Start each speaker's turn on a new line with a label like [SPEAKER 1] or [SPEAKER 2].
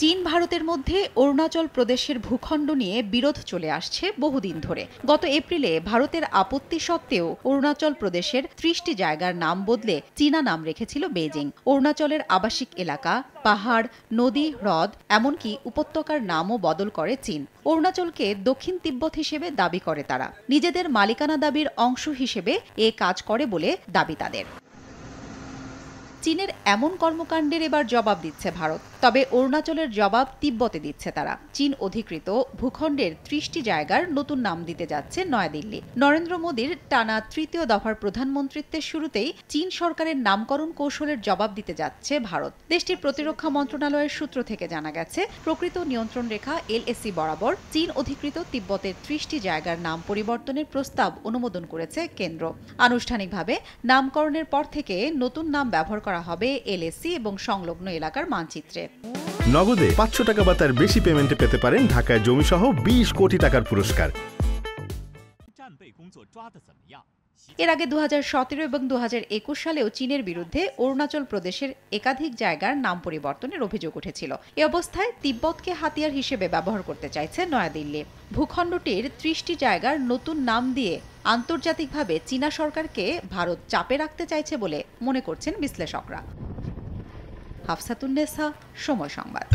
[SPEAKER 1] চীন ভারতের মধ্যে অরুণাচল প্রদেশের ভূখণ্ড নিয়ে বিরোধ চলে আসছে বহুদিন ধরে। গত এপ্রিলে ভারতের আপত্তি সত্ত্বেও অরুণাচল প্রদেশের ৩০টি জায়গার নাম বদলে চীনা নাম রেখেছিল বেইজিং। অরুণাচলের আবাসিক এলাকা, পাহাড়, নদী, হ্রদ এমনকি উপত্যকার নামও বদল করে চীন। অরুণাচলকে দক্ষিণ তিব্বত হিসেবে দাবি করে তারা। নিজেদের মালিকানা দাবির অংশ হিসেবে এ কাজ করে বলে দাবি তাদের। চীনের এমন কর্মকাণ্ডের এবার জবাব দিচ্ছে ভারত। তবে অরুণাচলের জবাব তিব্বতে দিচ্ছে তারা। চীন অধিকৃত ভূখণ্ডের ৩০টি জায়গার নতুন নাম দিতে যাচ্ছে নয়াদিল্লি। নরেন্দ্র মোদীর টানা তৃতীয় দফার প্রধানমন্ত্রিত্বের শুরুতেই চীন সরকারের নামকরণ কৌশলের জবাব দিতে যাচ্ছে ভারত। দেশটির প্রতিরক্ষা মন্ত্রণালয়ের সূত্র থেকে জানা গেছে, প্রকৃত নিয়ন্ত্রণ রেখা LAC বরাবর চীন অধিকৃত তিব্বতের ৩০টি জায়গার নাম পরিবর্তনের প্রস্তাব অনুমোদন করেছে কেন্দ্র। আনুষ্ঠানিকভাবে নামকরণের পর থেকে নতুন নাম ব্যবহার করা হবে LAC এবং সংলগ্ন এলাকার মানচিত্রে।
[SPEAKER 2] নগদে ৫০০ টাকা বা তার বেশি পেমেন্টে পেতে পারেন ঢাকায় জমিসহ ২০ কোটি টাকার পুরস্কার।
[SPEAKER 1] এর আগে ২০১৭ এবং ২০২১ সালেও চীনের বিরুদ্ধে অরুণাচল প্রদেশের একাধিক জায়গার নাম পরিবর্তনের অভিযোগ উঠেছিল। এ অবস্থায় তিব্বতকে হাতিয়ার হিসেবে ব্যবহার করতে চাইছে নয়াদিল্লি। ভূখণ্ডটির ৩০টি জায়গার নতুন নাম দিয়ে আন্তর্জাতিকভাবে চীনা সরকারকে ভারত চাপে রাখতে চাইছে বলে মনে করছেন বিশ্লেষকরা। হাফসাতুন্নেসা, সময় সংবাদ।